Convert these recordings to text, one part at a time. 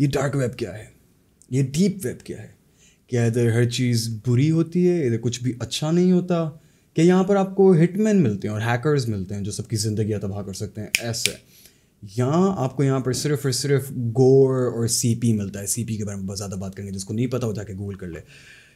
ये dark web क्या है, ये डीप वेब क्या है, क्या इधर हर चीज़ बुरी होती है, इधर कुछ भी अच्छा नहीं होता, क्या यहाँ पर आपको हिटमैन मिलते हैं और हैकर्स मिलते हैं जो सबकी ज़िंदगी तबाह कर सकते हैं? ऐसे यहाँ आपको यहाँ पर सिर्फ और सिर्फ गोर और सीपी मिलता है। सीपी के बारे में बहुत ज़्यादा बात करेंगे, जिसको नहीं पता होता कि गूगल कर ले।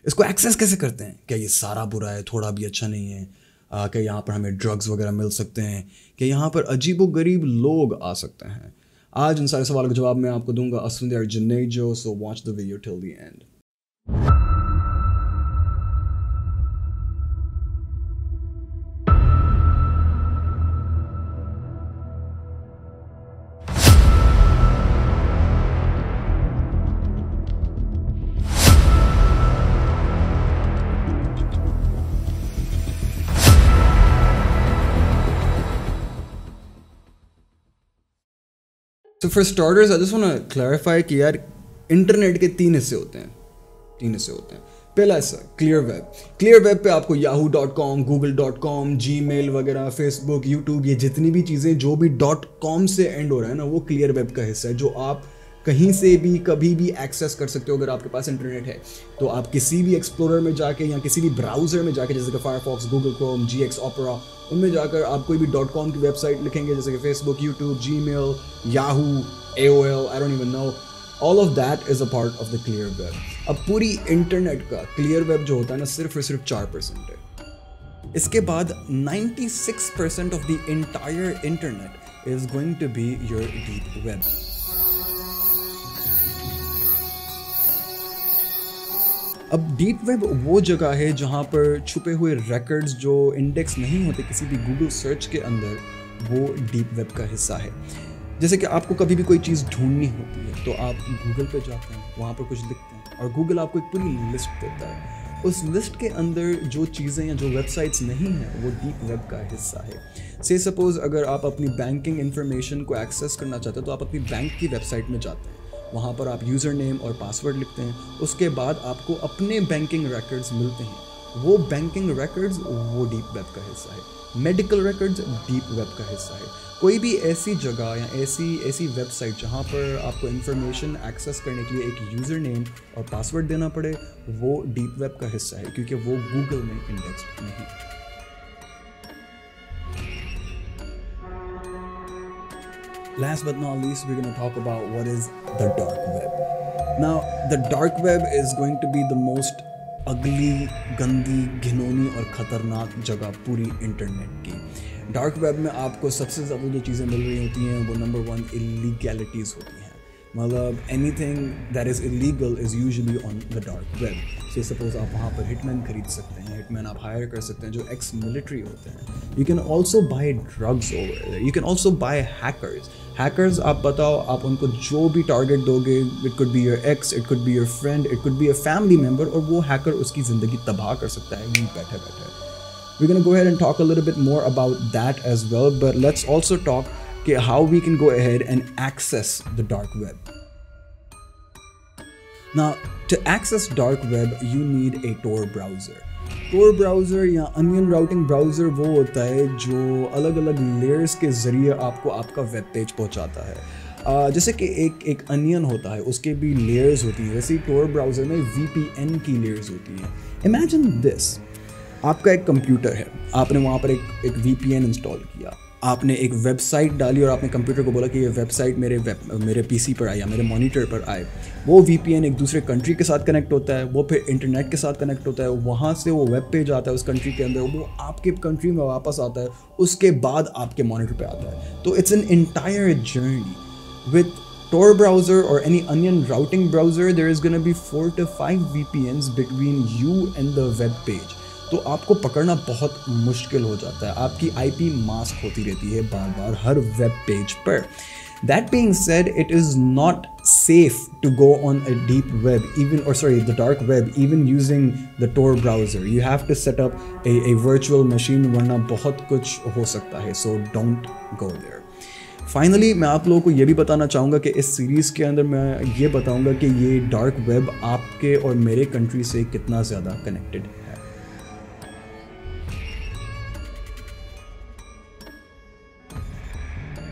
इसको एक्सेस कैसे करते हैं, क्या ये सारा बुरा है, थोड़ा भी अच्छा नहीं है, क्या यहाँ पर हमें ड्रग्स वगैरह मिल सकते हैं, क्या यहाँ पर अजीबो गरीब लोग आ सकते हैं? आज इन सारे सवालों का जवाब मैं आपको दूंगा असुंदर अर्जुनेजो, so watch the video till the end. तो for starters I just want to clarify कि यार इंटरनेट के तीन हिस्से होते हैं। पहला हिस्सा क्लियर वेब। क्लियर वेब पे आपको yahoo.com, google.com, gmail वगैरह, फेसबुक, यूट्यूब, ये जितनी भी चीज़ें जो भी .com से एंड हो रहा है ना, वो क्लियर वेब का हिस्सा है, जो आप कहीं से भी कभी भी एक्सेस कर सकते हो अगर आपके पास इंटरनेट है। तो आप किसी भी एक्सप्लोरर में जाके या किसी भी ब्राउज़र में जाके, जैसे कि Firefox, Google Chrome, GX opera, उनमें जाकर आप कोई भी .com की वेबसाइट लिखेंगे, जैसे कि Facebook, YouTube, Gmail, Yahoo, AOL, I don't even know, all of that is a part of the clear web. अब पूरी इंटरनेट का क्लियर वेब जो होता है ना, सिर्फ और सिर्फ 4% है। इसके बाद 96% of the entire internet is going to be your deep web. अब डीप वेब वो जगह है जहाँ पर छुपे हुए रिकॉर्ड्स जो इंडेक्स नहीं होते किसी भी गूगल सर्च के अंदर, वो डीप वेब का हिस्सा है। जैसे कि आपको कभी भी कोई चीज़ ढूंढनी होती है तो आप गूगल पे जाते हैं, वहाँ पर कुछ लिखते हैं और गूगल आपको एक पूरी लिस्ट देता है। उस लिस्ट के अंदर जो चीज़ें या जो वेबसाइट्स नहीं हैं वो डीप वेब का हिस्सा है। से सपोज़ अगर आप अपनी बैंकिंग इन्फॉर्मेशन को एक्सेस करना चाहते हैं तो आप अपनी बैंक की वेबसाइट में जाते हैं, वहाँ पर आप यूज़र नेम और पासवर्ड लिखते हैं, उसके बाद आपको अपने बैंकिंग रिकॉर्ड्स मिलते हैं। वो बैंकिंग रिकॉर्ड्स वो डीप वेब का हिस्सा है। मेडिकल रिकॉर्ड्स डीप वेब का हिस्सा है। कोई भी ऐसी जगह या ऐसी वेबसाइट जहाँ पर आपको इन्फॉर्मेशन एक्सेस करने के लिए एक यूज़र नेम और पासवर्ड देना पड़े, वो डीप वेब का हिस्सा है, क्योंकि वो गूगल में इंडेक्स्ड नहीं। Last but not least, we're going to talk about what is the dark web. Now, the dark web is going to be the most ugly, गंदी, घिनौनी और ख़तरनाक जगह पूरी इंटरनेट की। डार्क वेब में आपको सबसे ज़्यादा जो चीज़ें मिल रही होती हैं वो नंबर 1 इलीगैलिटीज़ होती हैं। मतलब anything that is illegal is usually on the dark web. से सपोज आप वहाँ पर हिटमैन खरीद सकते हैं, हिटमैन आप हायर कर सकते हैं जो एक्स मिलिट्री होते हैं। You can also buy drugs over, you can also buy hackers आप बताओ, आप उनको जो भी टारगेट दोगे, it could be your ex, it could be your friend, it could be a family member, और वो हैकर उसकी ज़िंदगी तबाह कर सकता है यहीं बैठे। We're going to go ahead and talk a little bit more about that as well, but let's also talk how we can go ahead and access the dark web. Now, to access dark web, you need a Tor browser. Tor browser या onion routing browser वो होता है जो अलग अलग layers के ज़रिए आपको आपका वेब पेज पहुंचाता है। जैसे कि एक अनियन होता है, उसके भी लेयर्स होती हैं, वैसे ही Tor ब्राउज़र में VPN की लेयर्स होती हैं। इमेजिन दिस, आपका एक कंप्यूटर है, आपने वहाँ पर एक VPN इंस्टॉल किया, आपने एक वेबसाइट डाली और आपने कंप्यूटर को बोला कि ये वेबसाइट मेरे PC पर आए या मेरे मॉनिटर पर आए। वो VPN एक दूसरे कंट्री के साथ कनेक्ट होता है, वो फिर इंटरनेट के साथ कनेक्ट होता है, वहाँ से वो वेब पेज आता है उस कंट्री के अंदर, वो आपके कंट्री में वापस आता है, उसके बाद आपके मॉनिटर पे आता है। तो it's an entire journey. With Tor browser or any onion routing browser, there is going to be 4 to 5 VPNs between you and the web page. तो आपको पकड़ना बहुत मुश्किल हो जाता है, आपकी IP मास्क होती रहती है बार बार हर वेब पेज पर। That being said, it is not safe to go on a deep web, the dark web, even using the Tor browser. You have to set up a virtual machine, वरना बहुत कुछ हो सकता है, so don't go there. Finally मैं आप लोगों को ये भी बताना चाहूँगा कि इस सीरीज़ के अंदर मैं ये बताऊँगा कि ये डार्क वेब आपके और मेरे कंट्री से कितना ज़्यादा कनेक्टेड